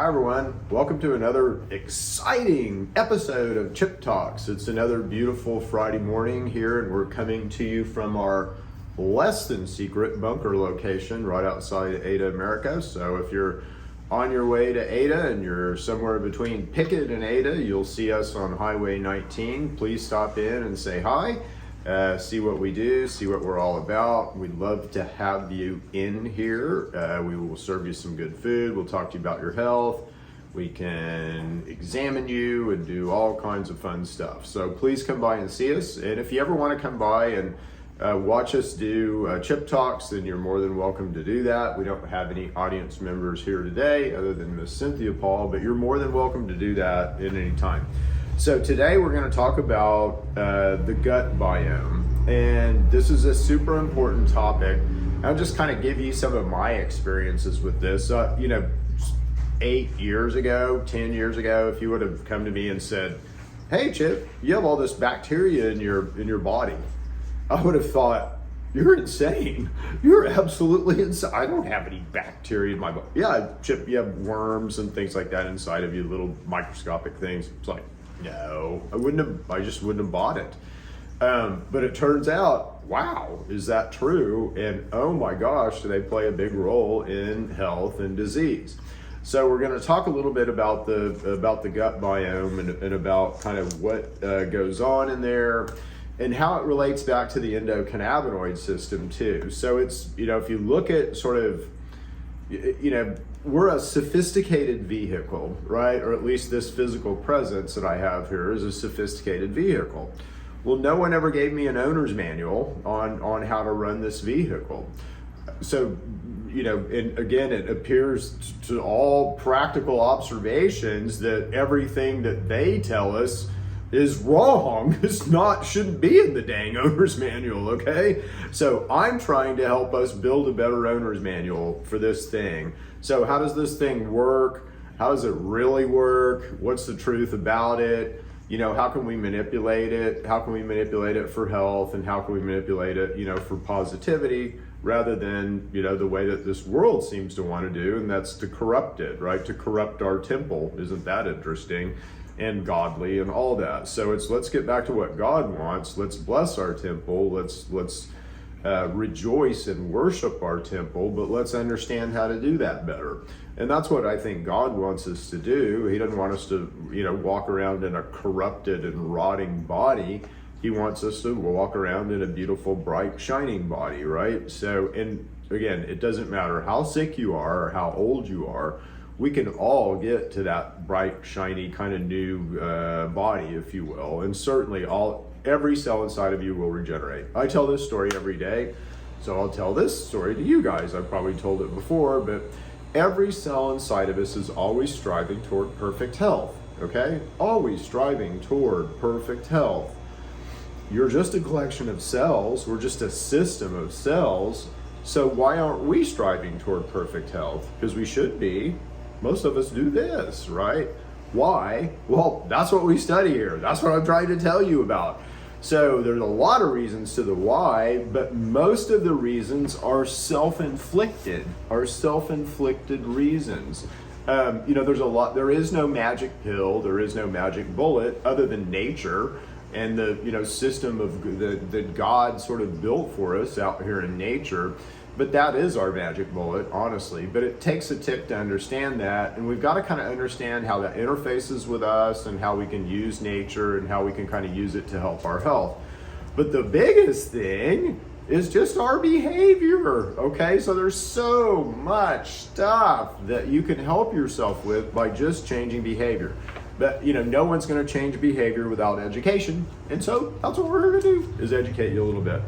everyone, welcome to another exciting episode of Chip Talks. It's another beautiful Friday morning here, and we're coming to you from our less than secret bunker location right outside Ada, America. So if you're on your way to Ada and you're somewhere between Pickett and Ada, you'll see us on Highway 19. Please stop in and say hi. See what we do, see what we're all about. We'd love to have you in here. We will serve you some good food. We'll talk to you about your health. We can examine you and do all kinds of fun stuff. So please come by and see us. And if you ever want to come by and watch us do Chip Talks, then you're more than welcome to do that. We don't have any audience members here today other than Miss Cynthia Paul, but you're more than welcome to do that at any time. So today we're going to talk about the gut biome, and this is a super important topic. I'll just kind of give you some of my experiences with this. 8 years ago, 10 years ago, if you would have come to me and said, "Hey Chip, you have all this bacteria in your body," I would have thought, "You're insane. You're absolutely insane. I don't have any bacteria in my body." Yeah, Chip, you have worms and things like that inside of you, little microscopic things. It's like, no, I just wouldn't have bought it. But it turns out, wow, is that true? And oh my gosh, do they play a big role in health and disease? So we're going to talk a little bit about the gut biome and about kind of what goes on in there and how it relates back to the endocannabinoid system too. So it's, if you look at sort of, we're a sophisticated vehicle, right? Or at least this physical presence that I have here is a sophisticated vehicle. Well, no one ever gave me an owner's manual on how to run this vehicle. So, and again, it appears to all practical observations that everything that they tell us is wrong. Shouldn't be in the dang owner's manual, okay? So I'm trying to help us build a better owner's manual for this thing. So how does this thing work? How does it really work? What's the truth about it? How can we manipulate it? How can we manipulate it for health? And how can we manipulate it, for positivity rather than, the way that this world seems to want to do, and that's to corrupt it, right? To corrupt our temple. Isn't that interesting? And godly and all that. So let's get back to what God wants. Let's bless our temple. Let's rejoice and worship our temple, but let's understand how to do that better. And that's what I think God wants us to do. He doesn't want us to, walk around in a corrupted and rotting body. He wants us to walk around in a beautiful, bright, shining body, right? So, and again, it doesn't matter how sick you are or how old you are. We can all get to that bright, shiny, kind of new body, if you will. And certainly every cell inside of you will regenerate. I tell this story every day, so I'll tell this story to you guys. I've probably told it before, but every cell inside of us is always striving toward perfect health, okay? Always striving toward perfect health. You're just a collection of cells. We're just a system of cells. So why aren't we striving toward perfect health? Because we should be. Most of us do this, right? Why? Well, that's what we study here. That's what I'm trying to tell you about. So there's a lot of reasons to the why, but most of the reasons are self-inflicted, reasons. There's a lot, there is no magic pill, there is no magic bullet other than nature and the, system of that God sort of built for us out here in nature. But that is our magic bullet, honestly. But it takes a tip to understand that. And we've got to kind of understand how that interfaces with us and how we can use nature and how we can kind of use it to help our health. But the biggest thing is just our behavior, okay? So there's so much stuff that you can help yourself with by just changing behavior. But, no one's going to change behavior without education. And so that's what we're going to do, is educate you a little bit.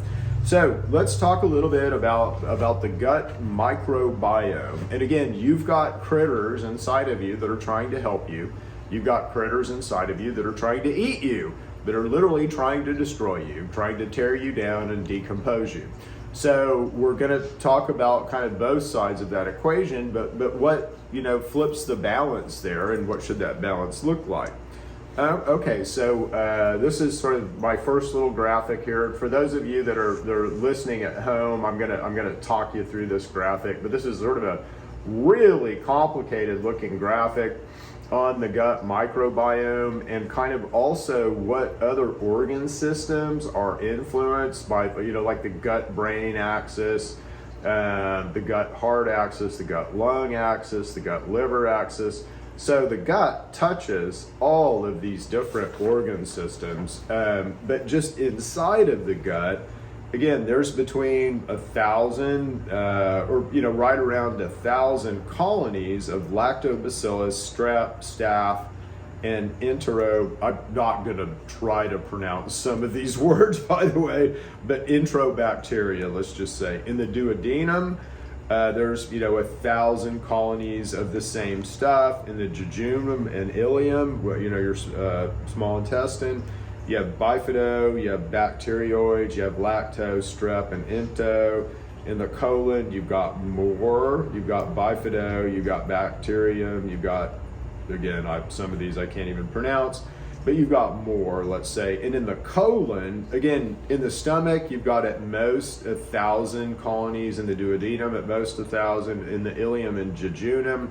So let's talk a little bit about the gut microbiome. And again, you've got critters inside of you that are trying to help you. You've got critters inside of you that are trying to eat you, that are literally trying to destroy you, trying to tear you down and decompose you. So we're going to talk about kind of both sides of that equation, but what, flips the balance there, and what should that balance look like? Okay, so this is sort of my first little graphic here. For those of you that are listening at home, I'm gonna talk you through this graphic, but this is sort of a really complicated looking graphic on the gut microbiome and kind of also what other organ systems are influenced by, like the gut-brain axis, the gut-heart axis, the gut-lung axis, the gut-liver axis. So the gut touches all of these different organ systems, but just inside of the gut, again, there's between 1,000 or right around 1,000 colonies of lactobacillus, strep, staph, and entero. I'm not going to try to pronounce some of these words, by the way, but enterobacteria, let's just say. In the duodenum, there's 1,000 colonies of the same stuff. In the jejunum and ileum, your small intestine, you have bifido, you have bacterioids, you have lactose, strep, and ento. In the colon, you've got more. You've got bifido, you've got bacterium, you've got, again, some of these I can't even pronounce, but you've got more, let's say. And in the colon, again, in the stomach, you've got at most 1,000 colonies. In the duodenum, at most 1,000. In the ileum and jejunum,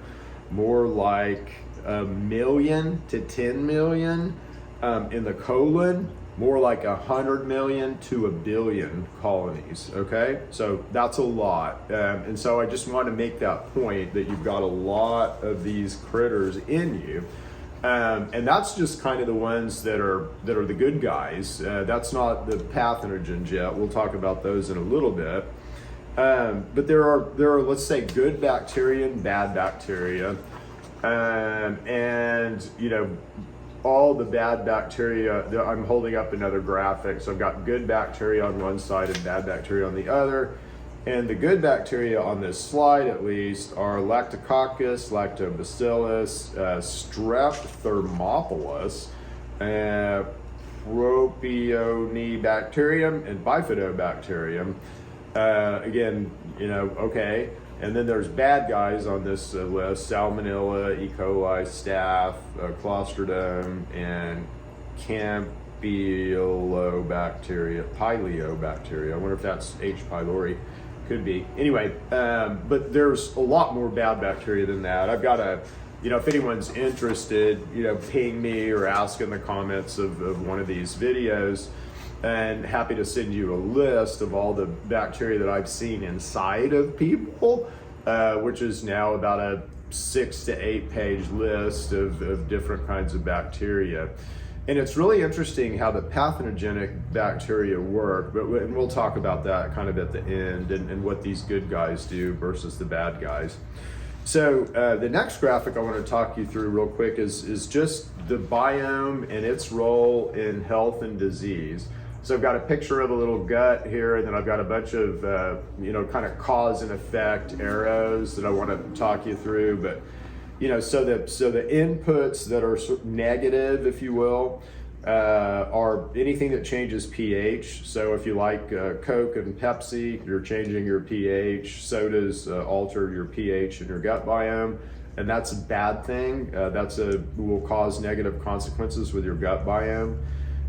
more like 1 million to 10 million. In the colon, more like 100 million to 1 billion colonies, okay? So that's a lot. And so I just want to make that point that you've got a lot of these critters in you. And that's just kind of the ones that are the good guys. That's not the pathogens yet. We'll talk about those in a little bit. But there are, let's say, good bacteria and bad bacteria. And all the bad bacteria, I'm holding up another graphic. So I've got good bacteria on one side and bad bacteria on the other. And the good bacteria on this slide, at least, are Lactococcus, Lactobacillus, Strep thermophilus, Propionibacterium, and Bifidobacterium. Again, okay. And then there's bad guys on this list: Salmonella, E. coli, Staph, Clostridium, and Campylobacteria, Pileobacteria. I wonder if that's H. pylori. Could be. Anyway, but there's a lot more bad bacteria than that. I've got if anyone's interested, ping me or ask in the comments of one of these videos, and happy to send you a list of all the bacteria that I've seen inside of people, which is now about a 6 to 8 page list of different kinds of bacteria. And it's really interesting how the pathogenic bacteria work, and we'll talk about that kind of at the end, and what these good guys do versus the bad guys. So the next graphic I want to talk you through real quick is just the biome and its role in health and disease. So I've got a picture of a little gut here, and then I've got a bunch of, kind of cause and effect arrows that I want to talk you through. But, so the inputs that are negative, if you will, are anything that changes pH. So if you like Coke and Pepsi, you're changing your pH. Sodas alter your pH in your gut biome, and that's a bad thing. Will cause negative consequences with your gut biome.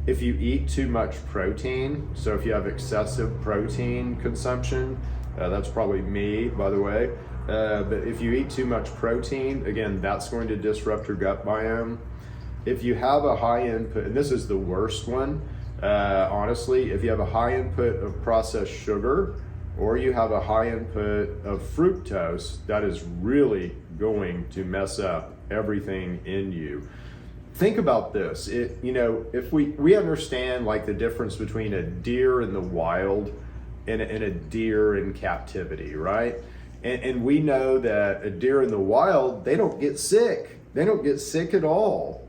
If you eat too much protein, so if you have excessive protein consumption, that's probably me, by the way, but if you eat too much protein, again, that's going to disrupt your gut biome. If you have a high input, and this is the worst one, honestly, if you have a high input of processed sugar, or you have a high input of fructose, that is really going to mess up everything in you. Think about this. If we understand like the difference between a deer in the wild and a deer in captivity, right? And we know that a deer in the wild, they don't get sick. They don't get sick at all.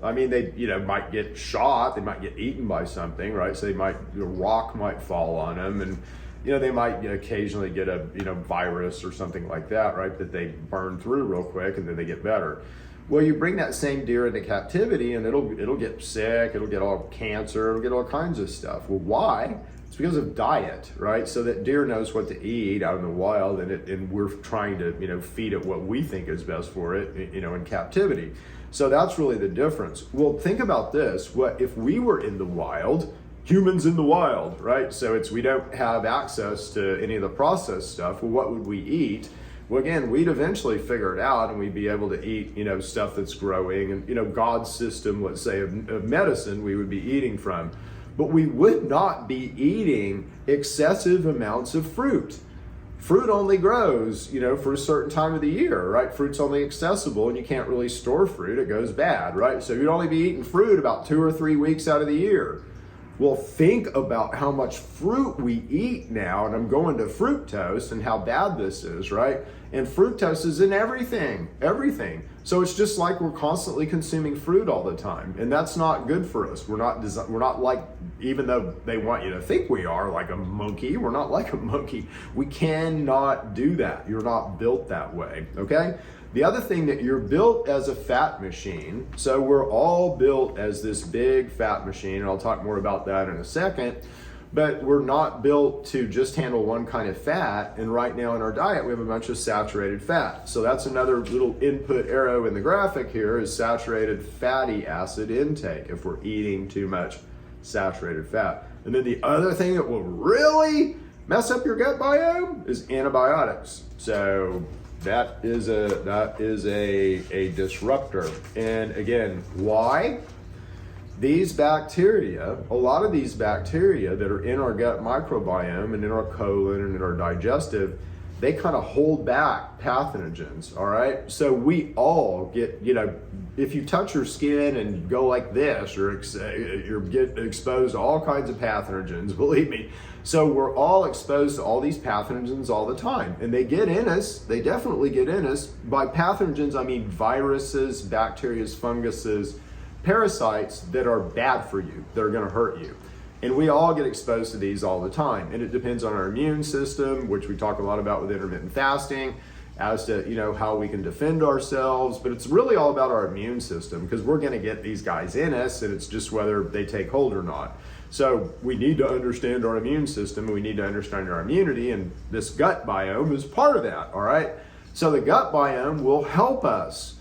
I mean, they might get shot, they might get eaten by something, right? So a rock might fall on them, and they might occasionally get a virus or something like that, right? That they burn through real quick, and then they get better. Well, you bring that same deer into captivity, and it'll get sick, it'll get all cancer, it'll get all kinds of stuff. Well, why? It's because of diet, right? So that deer knows what to eat out in the wild, and we're trying to feed it what we think is best for it, in captivity. So that's really the difference. Well, think about this. What if we were in the wild? Humans in the wild, right? So we don't have access to any of the processed stuff. Well, what would we eat? Well, again, we'd eventually figure it out and we'd be able to eat, stuff that's growing and, God's system, let's say, of medicine we would be eating from. But we would not be eating excessive amounts of fruit. Fruit only grows, for a certain time of the year, right? Fruit's only accessible and you can't really store fruit. It goes bad, right? So you'd only be eating fruit about 2 or 3 weeks out of the year. Well, think about how much fruit we eat now, and I'm going to fructose and how bad this is, right? And fructose is in everything. So it's just like we're constantly consuming fruit all the time, and that's not good for us. We're not like, even though they want you to think we are like a monkey, we're not like a monkey. We cannot do that. You're not built that way, okay? The other thing, that you're built as a fat machine. So we're all built as this big fat machine, and I'll talk more about that in a second. But we're not built to just handle one kind of fat. And right now in our diet, we have a bunch of saturated fat. So that's another little input arrow in the graphic here, is saturated fatty acid intake if we're eating too much saturated fat. And then the other thing that will really mess up your gut biome is antibiotics. So that is a disruptor. And again, why? These bacteria, a lot of these bacteria that are in our gut microbiome and in our colon and in our digestive, they kind of hold back pathogens, all right? So we all get, if you touch your skin and go like this, you're getting exposed to all kinds of pathogens, believe me. So we're all exposed to all these pathogens all the time, and they get in us. They definitely get in us. By pathogens, I mean viruses, bacteria, funguses, parasites that are bad for you, that are going to hurt you. And we all get exposed to these all the time. And it depends on our immune system, which we talk a lot about with intermittent fasting, as to, how we can defend ourselves. But it's really all about our immune system, because we're going to get these guys in us, and it's just whether they take hold or not. So we need to understand our immune system, and we need to understand our immunity, and this gut biome is part of that, all right? So the gut biome will help us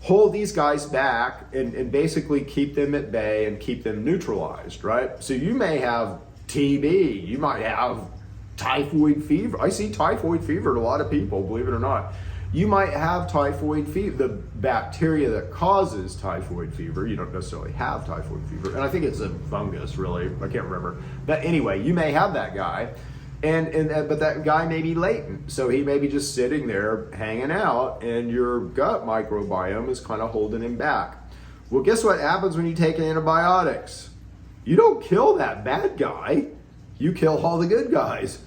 hold these guys back and basically keep them at bay and keep them neutralized, right? So you may have TB, you might have typhoid fever. I see typhoid fever in a lot of people, believe it or not. You might have typhoid fever, the bacteria that causes typhoid fever. You don't necessarily have typhoid fever. And I think it's a fungus, really. I can't remember. But anyway, you may have that guy. But that guy may be latent. So he may be just sitting there hanging out, and your gut microbiome is kind of holding him back. Well, guess what happens when you take antibiotics? You don't kill that bad guy. You kill all the good guys.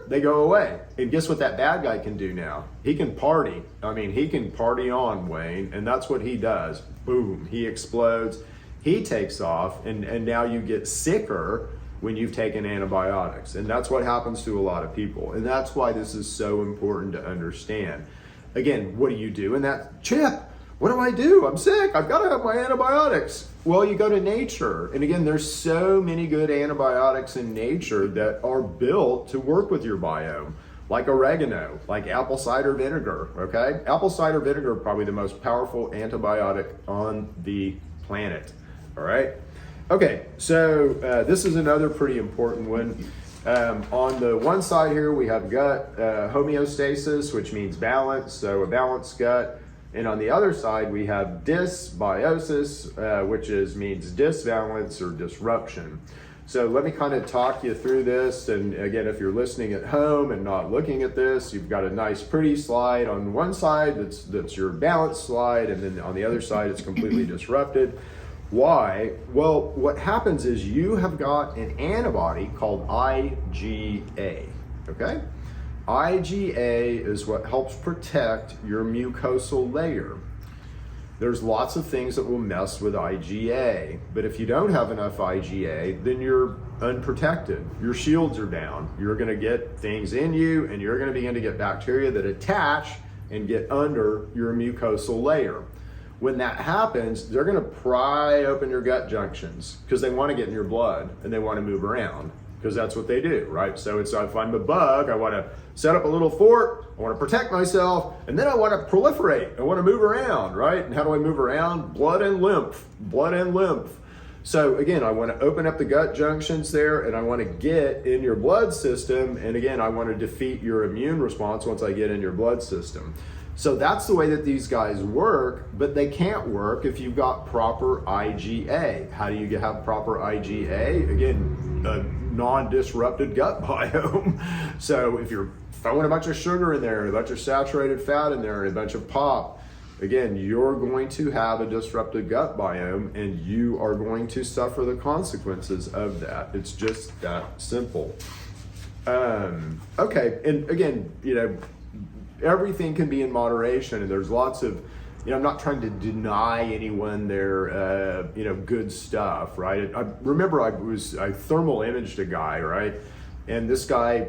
They go away. And guess what that bad guy can do now? He can party. He can party on, Wayne, and that's what he does. Boom, he explodes. He takes off, and now you get sicker when you've taken antibiotics. And that's what happens to a lot of people. And that's why this is so important to understand. Again, what do you do in that? Chip, what do I do? I'm sick. I've got to have my antibiotics. Well, you go to nature. And again, there's so many good antibiotics in nature that are built to work with your biome, like oregano, like apple cider vinegar, okay? Apple cider vinegar, probably the most powerful antibiotic on the planet, all right? Okay, so this is another pretty important one. On the one side here, we have gut homeostasis, which means balance, so a balanced gut. And on the other side, we have dysbiosis, which means disbalance or disruption. So let me kind of talk you through this. And again, if you're listening at home and not looking at this, you've got a nice pretty slide on one side that's your balanced slide, and then on the other side, it's completely disrupted. Why? Well, what happens is you have got an antibody called IgA, okay? IgA is what helps protect your mucosal layer. There's lots of things that will mess with IgA, but if you don't have enough IgA, then you're unprotected. Your shields are down. You're gonna get things in you, and you're gonna begin to get bacteria that attach and get under your mucosal layer. When that happens, they're gonna pry open your gut junctions because they wanna get in your blood and they wanna move around, because that's what they do, right? So if I'm a bug, I wanna set up a little fort, I wanna protect myself, and then I wanna proliferate, I wanna move around, right? And how do I move around? Blood and lymph, blood and lymph. So again, I want to open up the gut junctions there, and I want to get in your blood system. And again, I want to defeat your immune response once I get in your blood system. So that's the way that these guys work, but they can't work if you've got proper IgA. How do you have proper IgA? Again, a non-disrupted gut biome. So if you're throwing a bunch of sugar in there, and a bunch of saturated fat in there, and a bunch of pop, again, you're going to have a disrupted gut biome, and you are going to suffer the consequences of that. It's just that simple. Okay, and again, everything can be in moderation, and there's lots of, I'm not trying to deny anyone their, good stuff, right? I remember I thermal imaged a guy, right? And this guy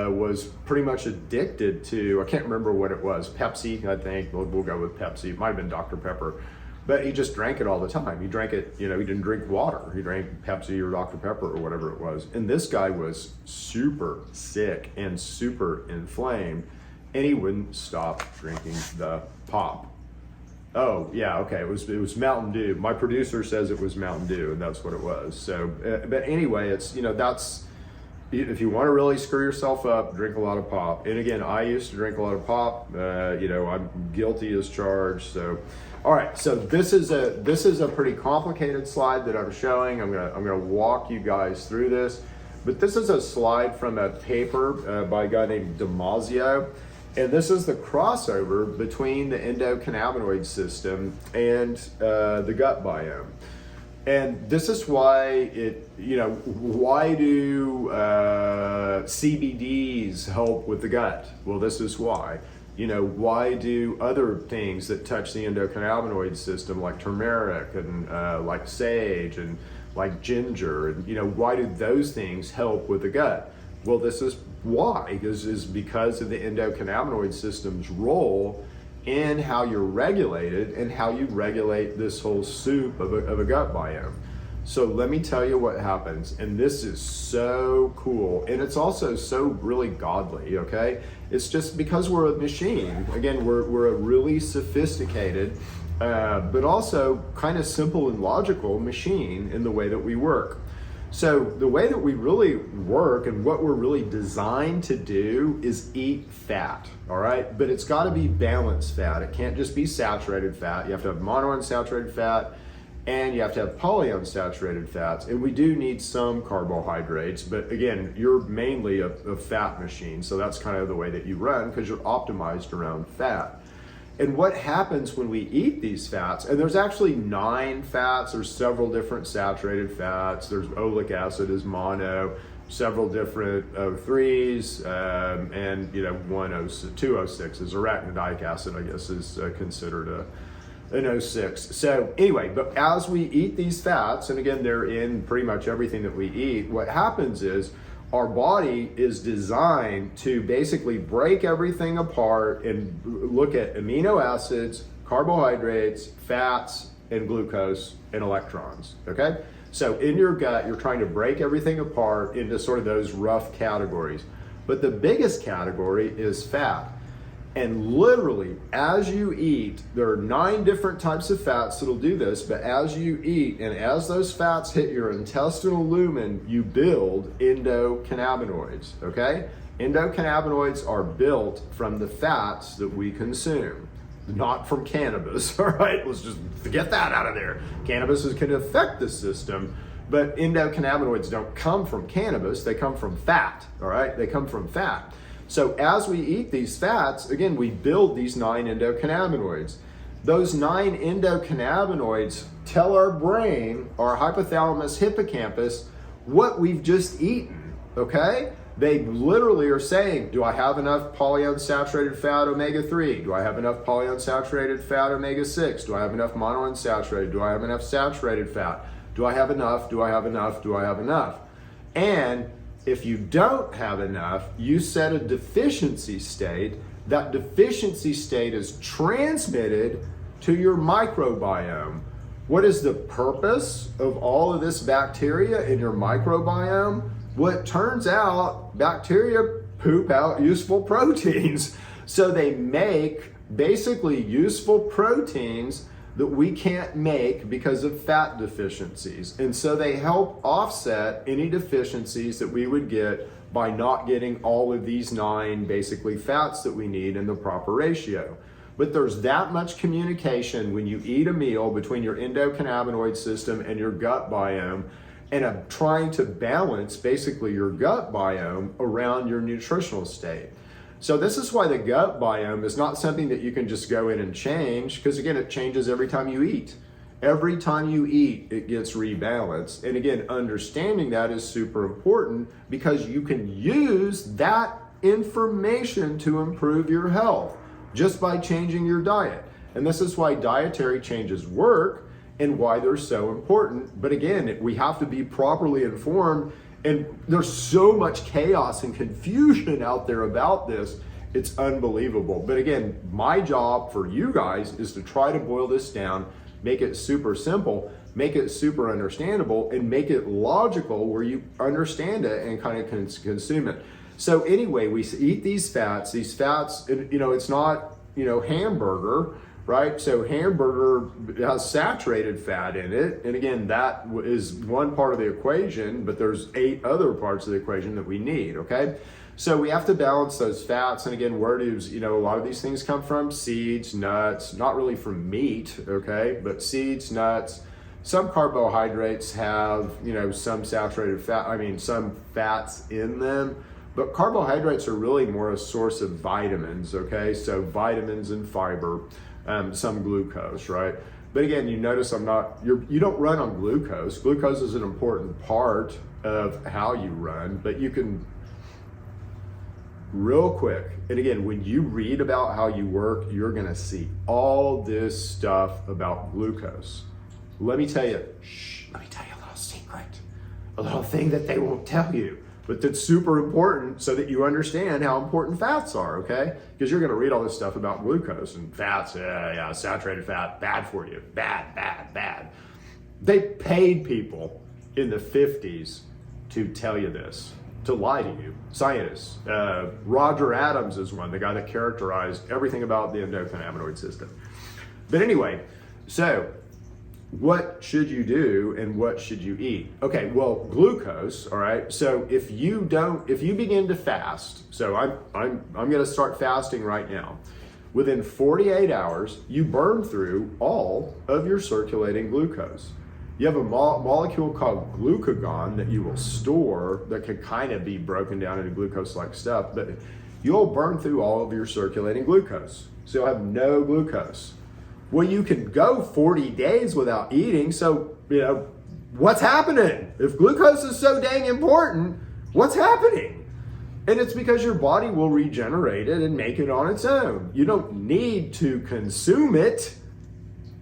was pretty much addicted to, I can't remember what it was, Pepsi, I think. We'll go with Pepsi. It might have been Dr. Pepper. But he just drank it all the time. He drank it, he didn't drink water. He drank Pepsi or Dr. Pepper or whatever it was. And this guy was super sick and super inflamed, and he wouldn't stop drinking the pop. Oh, yeah, okay, it was Mountain Dew. My producer says it was Mountain Dew, and that's what it was. So, but anyway, it's, that's, if you want to really screw yourself up, drink a lot of pop. And again, I used to drink a lot of pop. I'm guilty as charged. So, all right. So this is a pretty complicated slide that I'm showing. I'm gonna walk you guys through this. But this is a slide from a paper by a guy named Damasio, and this is the crossover between the endocannabinoid system and the gut biome. And this is why why do CBDs help with the gut? Well, this is why. Why do other things that touch the endocannabinoid system, like turmeric and like sage and like ginger, and why do those things help with the gut? Well, this is why. This is because of the endocannabinoid system's role in how you're regulated and how you regulate this whole soup of a gut biome. So let me tell you what happens, and this is so cool, and it's also so really godly, okay? It's just because we're a machine. Again, we're a really sophisticated, but also kind of simple and logical machine in the way that we work. So the way that we really work and what we're really designed to do is eat fat, all right? But it's gotta be balanced fat. It can't just be saturated fat. You have to have monounsaturated fat, and you have to have polyunsaturated fats. And we do need some carbohydrates, but again, you're mainly a fat machine. So that's kind of the way that you run, because you're optimized around fat. And what happens when we eat these fats, and there's actually 9 fats, there's several different saturated fats, there's oleic acid is mono, several different O3s, and 206 is arachidonic acid, I guess, is considered an O6. So anyway, but as we eat these fats, and again, they're in pretty much everything that we eat, what happens is our body is designed to basically break everything apart and look at amino acids, carbohydrates, fats, and glucose and electrons, okay? So in your gut, you're trying to break everything apart into sort of those rough categories. But the biggest category is fat. And literally, as you eat, there are 9 different types of fats that'll do this, but as you eat, and as those fats hit your intestinal lumen, you build endocannabinoids, okay? Endocannabinoids are built from the fats that we consume, not from cannabis, all right? Let's just get that out of there. Cannabis can affect the system, but endocannabinoids don't come from cannabis, they come from fat, all right? They come from fat. So as we eat these fats, again, we build these 9 endocannabinoids. Those 9 endocannabinoids tell our brain, our hypothalamus hippocampus, what we've just eaten, okay? They literally are saying, do I have enough polyunsaturated fat omega-3? Do I have enough polyunsaturated fat omega-6? Do I have enough monounsaturated? Do I have enough saturated fat? Do I have enough? Do I have enough? Do I have enough? And if you don't have enough, you set a deficiency state. That deficiency state is transmitted to your microbiome. What is the purpose of all of this bacteria in your microbiome? Well, it turns out bacteria poop out useful proteins. So they make basically useful proteins that we can't make because of fat deficiencies. And so they help offset any deficiencies that we would get by not getting all of these 9 basically fats that we need in the proper ratio. But there's that much communication when you eat a meal between your endocannabinoid system and your gut biome, and I'm trying to balance basically your gut biome around your nutritional state. So this is why the gut biome is not something that you can just go in and change, because again, it changes every time you eat. Every time you eat, it gets rebalanced. And again, understanding that is super important because you can use that information to improve your health just by changing your diet. And this is why dietary changes work and why they're so important. But again, we have to be properly informed, and there's so much chaos and confusion out there about this. It's unbelievable. But again, my job for you guys is to try to boil this down, make it super simple, make it super understandable, and make it logical where you understand it and kind of consume it. So anyway, we eat these fats, it's not, hamburger, right? So hamburger has saturated fat in it. And again, that is one part of the equation, but there's 8 other parts of the equation that we need, okay? So we have to balance those fats. And again, where does, a lot of these things come from? Seeds, nuts, not really from meat, okay? But seeds, nuts, some carbohydrates have, some saturated fat, some fats in them. But carbohydrates are really more a source of vitamins, okay? So vitamins and fiber, some glucose, right? But again, you notice you don't run on glucose. Glucose is an important part of how you run, but you can, real quick, and again, when you read about how you work, you're gonna see all this stuff about glucose. Let me tell you a little secret, a little thing that they won't tell you, but that's super important so that you understand how important fats are, okay? Because you're gonna read all this stuff about glucose and fats, saturated fat, bad for you, bad. They paid people in the 50s to tell you this, to lie to you, scientists. Roger Adams is one, the guy that characterized everything about the endocannabinoid system. But anyway, so what should you do and what should you eat? Okay, well, glucose, all right? So if you begin to fast, so I'm gonna start fasting right now. Within 48 hours, you burn through all of your circulating glucose. You have a molecule called glucagon that you will store that can kind of be broken down into glucose-like stuff, but you'll burn through all of your circulating glucose. So you'll have no glucose. Well, you can go 40 days without eating, so, what's happening? If glucose is so dang important, what's happening? And it's because your body will regenerate it and make it on its own. You don't need to consume it.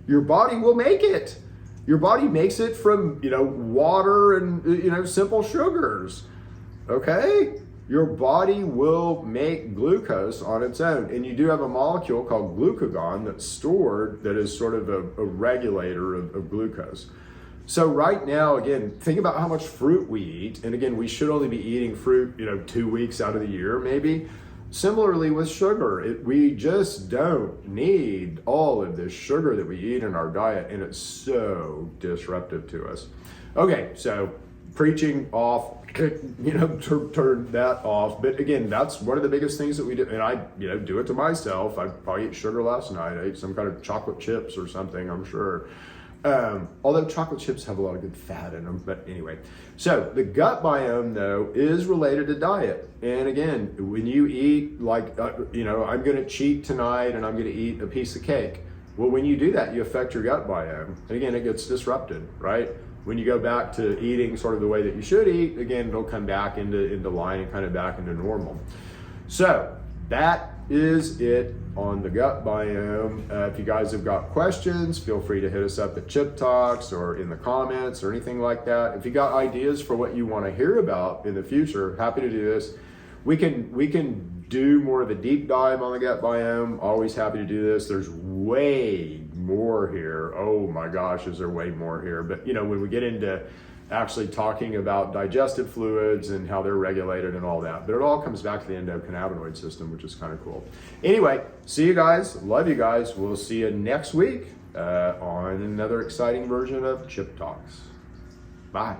Your body will make it. Your body makes it from, water and, simple sugars, okay? Your body will make glucose on its own. And you do have a molecule called glucagon that's stored that is sort of a regulator of glucose. So right now, again, think about how much fruit we eat. And again, we should only be eating fruit, 2 weeks out of the year, maybe. Similarly with sugar, we just don't need all of this sugar that we eat in our diet, and it's so disruptive to us. Okay, so preaching off, turn that off. But again, that's one of the biggest things that we do, and I, do it to myself. I probably ate sugar last night. I ate some kind of chocolate chips or something, I'm sure. Although chocolate chips have a lot of good fat in them, but anyway. So the gut biome, though, is related to diet. And again, when you eat, I'm going to cheat tonight and I'm going to eat a piece of cake. Well, when you do that, you affect your gut biome. And again, it gets disrupted, right? When you go back to eating sort of the way that you should eat, again, it'll come back into line and kind of back into normal. So that is it on the gut biome. If you guys have got questions, feel free to hit us up at Chip Talks or in the comments or anything like that. If you got ideas for what you want to hear about in the future, happy to do this. We can do more of a deep dive on the gut biome. Always happy to do this. There's way more here. Oh my gosh, is there way more here? But when we get into actually talking about digestive fluids and how they're regulated and all that. But it all comes back to the endocannabinoid system, which is kind of cool. Anyway, see you guys. Love you guys. We'll see you next week. on another exciting version of Chip Talks. Bye.